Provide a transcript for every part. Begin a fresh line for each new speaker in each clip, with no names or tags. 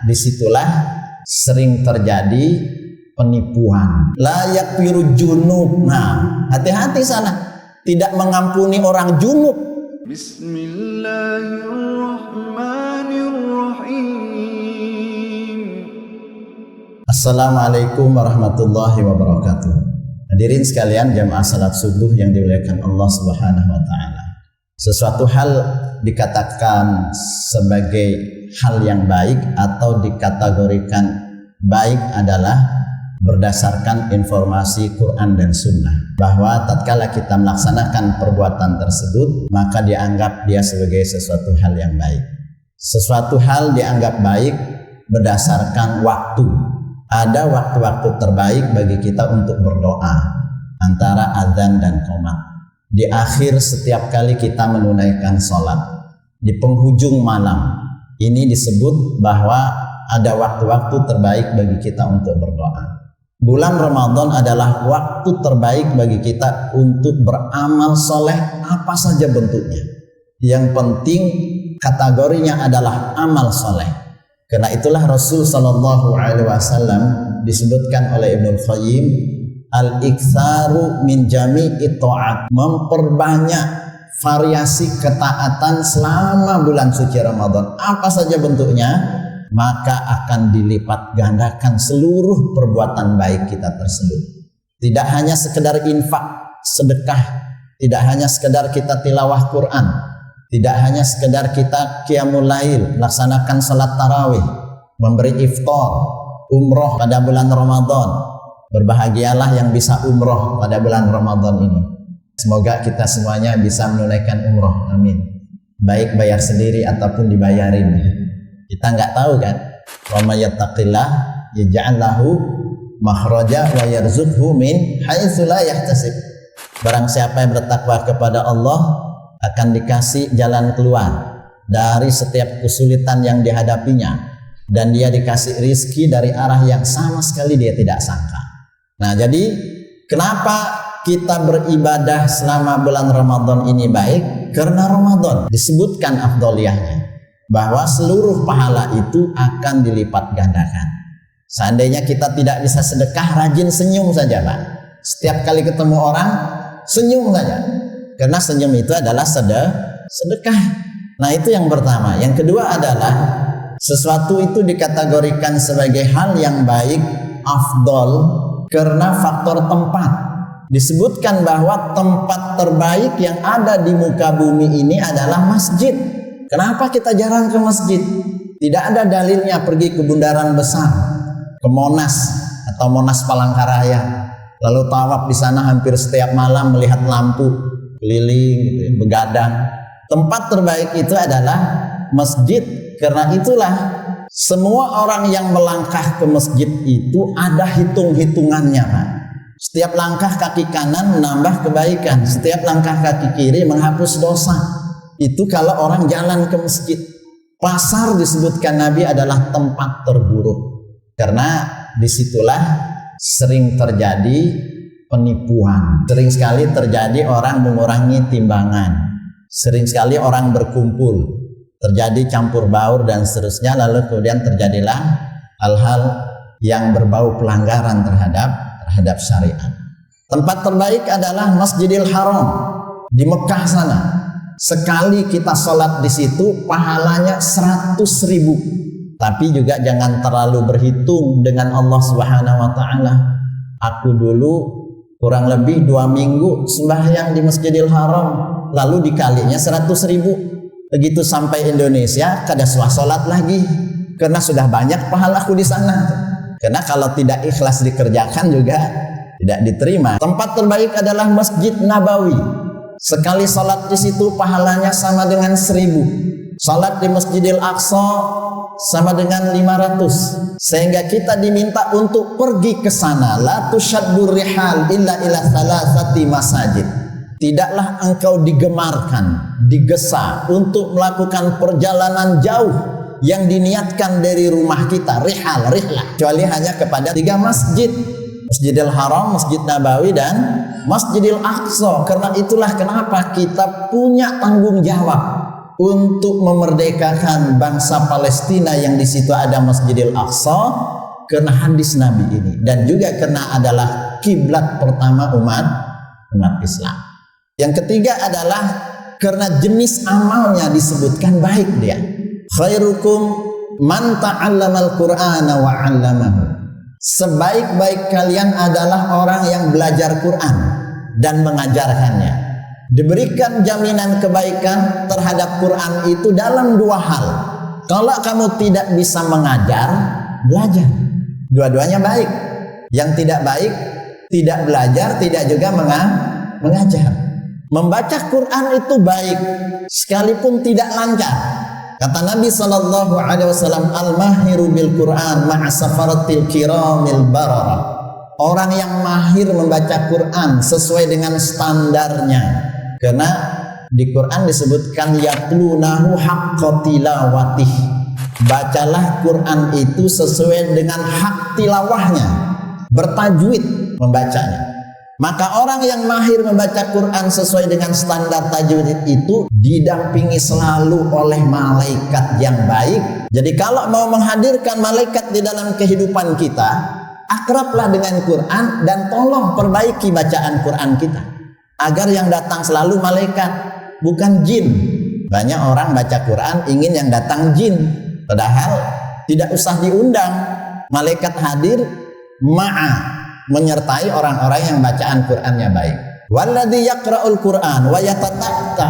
disitulah sering terjadi penipuan. La yakfiru junub. Nah, hati-hati sana, tidak mengampuni orang junub.
Bismillahirrahmanirrahim.
Assalamualaikum warahmatullahi wabarakatuh. Hadirin sekalian jamaah salat subuh yang dimuliakan Allah Subhanahu wa taala. Sesuatu hal dikatakan sebagai hal yang baik atau dikategorikan baik adalah berdasarkan informasi Quran dan Sunnah, bahwa tatkala kita melaksanakan perbuatan tersebut maka dianggap dia sebagai sesuatu hal yang baik. Sesuatu hal dianggap baik berdasarkan waktu. Ada waktu-waktu terbaik bagi kita untuk berdoa antara azan dan qomat. Di akhir setiap kali kita menunaikan sholat, di penghujung malam, ini disebut bahwa ada waktu-waktu terbaik bagi kita untuk berdoa. Bulan Ramadan adalah waktu terbaik bagi kita untuk beramal soleh apa saja bentuknya. Yang penting kategorinya adalah amal soleh. Karena itulah Rasul Shallallahu Alaihi Wasallam disebutkan oleh Ibnul Qayyim, al-iktsaru min jami'i ta'at, memperbanyak variasi ketaatan selama bulan suci Ramadan apa saja bentuknya, maka akan dilipat gandakan seluruh perbuatan baik kita tersebut. Tidak hanya sekedar infak, sedekah, tidak hanya sekedar kita tilawah Quran, tidak hanya sekedar kita qiyamul lail, laksanakan salat tarawih, memberi iftar, umroh pada bulan Ramadan. Berbahagialah yang bisa umroh pada bulan Ramadan ini. Semoga kita semuanya bisa menunaikan umroh, amin. Baik bayar sendiri ataupun dibayarin. Kita nggak tahu kan, wa may yattaqillah yaj'al lahu makhraja wa yarzuqhu min haitsu la yahtasib. Barang siapa yang bertakwa kepada Allah akan dikasih jalan keluar dari setiap kesulitan yang dihadapinya, dan dia dikasih rizki dari arah yang sama sekali dia tidak sangka. Nah, jadi kenapa kita beribadah selama bulan Ramadan ini baik? Karena Ramadan disebutkan afdoliyahnya, bahwa seluruh pahala itu akan dilipat gandakan. Seandainya kita tidak bisa sedekah, rajin senyum saja Pak. Setiap kali ketemu orang, senyum saja. Karena senyum itu adalah sedekah. Nah, itu yang pertama. Yang kedua adalah sesuatu itu dikategorikan sebagai hal yang baik, afdol, karena faktor tempat. Disebutkan bahwa tempat terbaik yang ada di muka bumi ini adalah masjid. Kenapa kita jarang ke masjid? Tidak ada dalilnya pergi ke Bundaran Besar, ke Monas atau Monas Palangkaraya, lalu tawaf di sana hampir setiap malam melihat lampu keliling, begadang. Tempat terbaik itu adalah masjid. Karena itulah semua orang yang melangkah ke masjid itu ada hitung-hitungannya Pak. Setiap langkah kaki kanan menambah kebaikan, setiap langkah kaki kiri menghapus dosa. Itu kalau orang jalan ke masjid. Pasar disebutkan Nabi adalah tempat terburuk, karena disitulah sering terjadi penipuan. Sering sekali terjadi orang mengurangi timbangan, sering sekali orang berkumpul, terjadi campur baur dan seterusnya, lalu kemudian terjadilah hal-hal yang berbau pelanggaran terhadap syariat. Tempat terbaik adalah Masjidil Haram di Mekah sana. Sekali kita sholat di situ pahalanya 100.000. Tapi juga jangan terlalu berhitung dengan Allah Subhanahu wa taala. Aku dulu kurang lebih 2 minggu sembahyang di Masjidil Haram, lalu dikalinya 100.000. Begitu sampai Indonesia kada sholat lagi, karena sudah banyak pahalaku di sana. Karena kalau tidak ikhlas dikerjakan juga tidak diterima. Tempat terbaik adalah Masjid Nabawi. Sekali sholat di situ pahalanya sama dengan 1.000. Sholat di Masjidil Aqsa sama dengan 500. Sehingga kita diminta untuk pergi ke sana. La tushaddur rihal illa ila thalathati masajid. Tidaklah engkau digemarkan, digesa untuk melakukan perjalanan jauh yang diniatkan dari rumah kita, rihlah, kecuali hanya kepada 3 masjid. Masjidil Haram, Masjid Nabawi, dan Masjidil Aqsa. Karena itulah kenapa kita punya tanggung jawab untuk memerdekakan bangsa Palestina yang di situ ada Masjidil Aqsa karena hadis Nabi ini, dan juga karena adalah kiblat pertama umat Islam. Yang ketiga adalah karena jenis amalnya disebutkan baik dia. Khairukum man ta'allamal Qur'ana wa 'allamahu. Sebaik-baik kalian adalah orang yang belajar Quran dan mengajarkannya. Diberikan jaminan kebaikan terhadap Quran itu dalam dua hal. Kalau kamu tidak bisa mengajar, belajar. Dua-duanya baik. Yang tidak baik, tidak belajar, tidak juga mengajar. Membaca Quran itu baik, sekalipun tidak lancar. Kata Nabi SAW, al-mahiru bil Quran ma'asafaratil kiramil barara. Orang yang mahir membaca Quran sesuai dengan standarnya. Karena di Quran disebutkan yatlunahu haqqa tilawatih. Bacalah Quran itu sesuai dengan hak tilawahnya, bertajwid membacanya. Maka orang yang mahir membaca Quran sesuai dengan standar tajwid itu didampingi selalu oleh malaikat yang baik. Jadi kalau mau menghadirkan malaikat di dalam kehidupan kita, akrablah dengan Quran dan tolong perbaiki bacaan Quran kita, agar yang datang selalu malaikat, bukan jin. Banyak orang baca Quran ingin yang datang jin, padahal tidak usah diundang. Malaikat hadir menyertai orang-orang yang bacaan Qur'annya baik. Walladzi yaqra'ul Qur'an wa yatatatta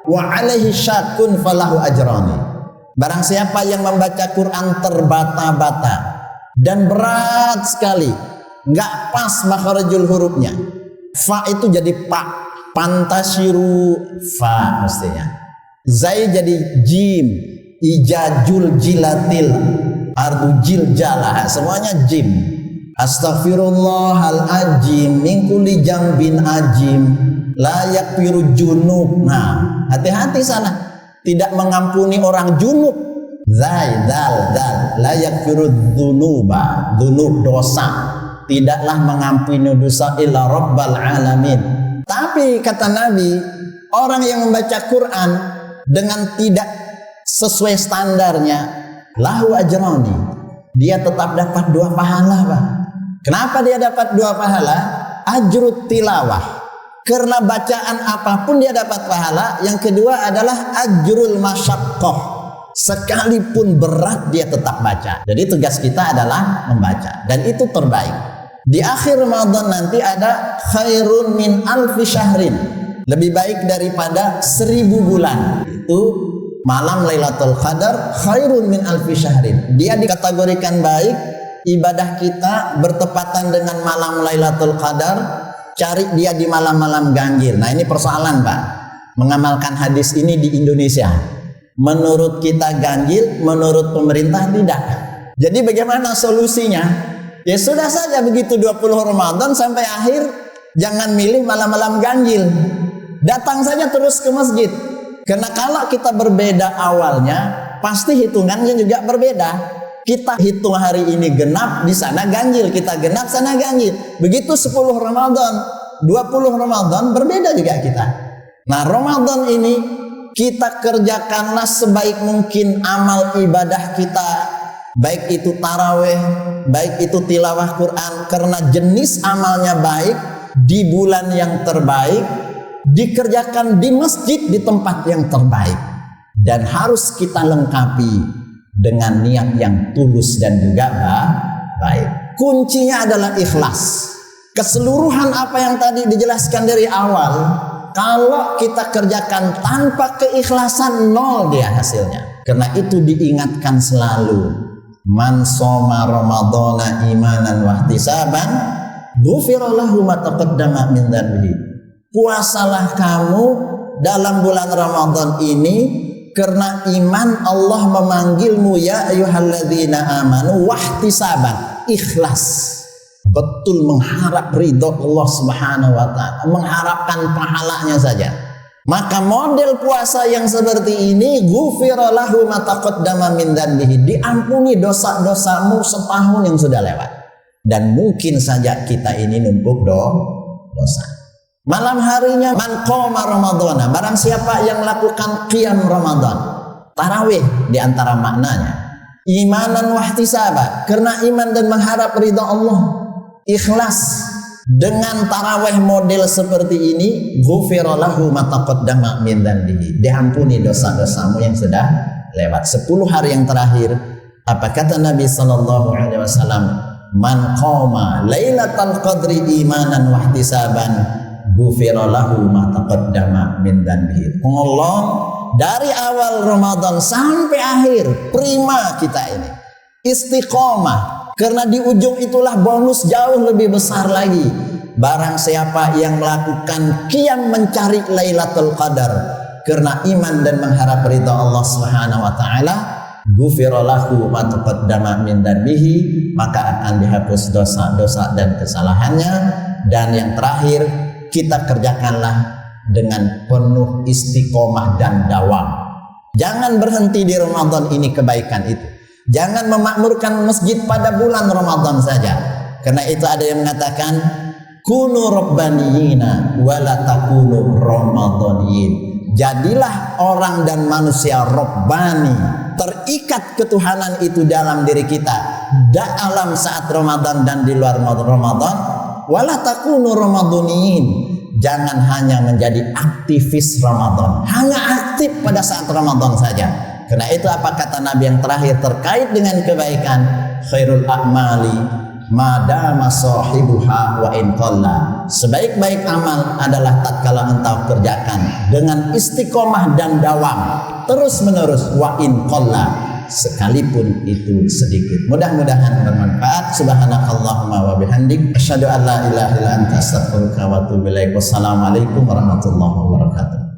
wa 'alaihi syakkun falahu ajrani. Barang siapa yang membaca Quran terbata-bata dan berat sekali, nggak pas makharijul hurufnya. Fa itu jadi pa, pantasyiru fa mestinya. Zai jadi jim, ijajul jilatil, ardu jiljalah, semuanya jim. Astaghfirullahaladzim min kulli jambin ajim la yakfiru junub. Nah, hati-hati sana, tidak mengampuni orang junub. Zai dal la yakfiru dzunuba, dzunub dosa, tidaklah mengampuni dosa illa rabbal alamin. Tapi kata Nabi, orang yang membaca Quran dengan tidak sesuai standarnya, lahu ajrani, dia tetap dapat dua pahala, Pak. Kenapa dia dapat dua pahala? Ajrut tilawah, karena bacaan apapun dia dapat pahala. Yang kedua adalah ajrul masyaqqah, sekalipun berat dia tetap baca. Jadi tugas kita adalah membaca, dan itu terbaik. Di akhir Ramadan nanti ada khairun min alfi syahrin, lebih baik daripada 1000 bulan. Itu malam Lailatul Qadar, khairun min alfi syahrin. Dia dikategorikan baik. Ibadah kita bertepatan dengan malam Lailatul Qadar, cari dia di malam-malam ganjil. Nah, ini persoalan, Pak, mengamalkan hadis ini di Indonesia. Menurut kita ganjil, menurut pemerintah tidak. Jadi bagaimana solusinya? Ya sudah saja begitu 20 Ramadan sampai akhir, jangan milih malam-malam ganjil. Datang saja terus ke masjid. Karena kalau kita berbeda awalnya, pasti hitungannya juga berbeda. Kita hitung hari ini genap, di sana ganjil. Kita genap, sana ganjil. Begitu 10 Ramadan, 20 Ramadan, berbeda juga kita. Nah, Ramadan ini kita kerjakanlah sebaik mungkin amal ibadah kita, baik itu taraweh, baik itu tilawah Quran, karena jenis amalnya baik, di bulan yang terbaik, dikerjakan di masjid di tempat yang terbaik, dan harus kita lengkapi dengan niat yang tulus dan juga baik. Kuncinya adalah ikhlas. Keseluruhan apa yang tadi dijelaskan dari awal, kalau kita kerjakan tanpa keikhlasan, nol dia hasilnya. Karena itu diingatkan selalu, man shoma ramadhana imanan wa ihtisaban ghufira lahu ma taqaddama min dzambihi. Puasalah kamu dalam bulan Ramadan ini karena iman, Allah memanggilmu ya ayyuhalladzina amanu wahtisaban, ikhlas, betul mengharap ridho Allah Subhanahu wa taala, mengharapkan pahalanya saja. Maka model puasa yang seperti ini, ghufira lahu ma taqaddama min dzambihi, diampuni dosa-dosamu setahun yang sudah lewat. Dan mungkin saja kita ini numpuk dosa. Malam harinya man qoma ramadhana, barang siapa yang lakukan qiyam Ramadan. Tarawih di antara maknanya imanan wahtisaba, karena iman dan mengharap ridha Allah. Ikhlas. Dengan tarawih model seperti ini, ghufira lahu ma taqaddama min dzambihi, diampuni dosa-dosamu yang sudah lewat. 10 hari yang terakhir, apa kata Nabi sallallahu alaihi wasallam? Man qama lailatal qadri imanan wahtisaban, ghufira lahu ma taqaddama min dzambihi. Allah dari awal Ramadan sampai akhir prima kita ini. Istiqomah. Karena di ujung itulah bonus jauh lebih besar lagi. Barang siapa yang melakukan qiyam mencari Lailatul Qadar karena iman dan mengharap ridha Allah Subhanahu wa taala, ghufira lahu ma taqaddama min dzambihi, maka akan dihapus dosa-dosa dan kesalahannya. Dan yang terakhir, kita kerjakanlah dengan penuh istiqomah dan dawam. Jangan berhenti di Ramadan ini kebaikan itu. Jangan memakmurkan masjid pada bulan Ramadan saja. Karena itu ada yang mengatakan kunu rabbaniyina wala takunu ramadhaniyin. Jadilah orang dan manusia rabbani, terikat ketuhanan itu dalam diri kita dalam saat Ramadan dan di luar Ramadan. Wala takunu ramadhaniyin. Jangan hanya menjadi aktivis Ramadan, hanya aktif pada saat Ramadan saja. Karena itu apa kata Nabi yang terakhir terkait dengan kebaikan? Khairul a'mali madama sahibuha wa in qalla. Sebaik-baik amal adalah tatkala engkau kerjakan dengan istiqomah dan dawam terus menerus, wa in qalla, sekalipun itu sedikit. Mudah-mudahan bermanfaat. Subhanakallahumma wa bihamdik, asyhadu an la ilaha illa anta, astaghfiruka wa atubu ilaik. Wassalamualaikum warahmatullahi wabarakatuh.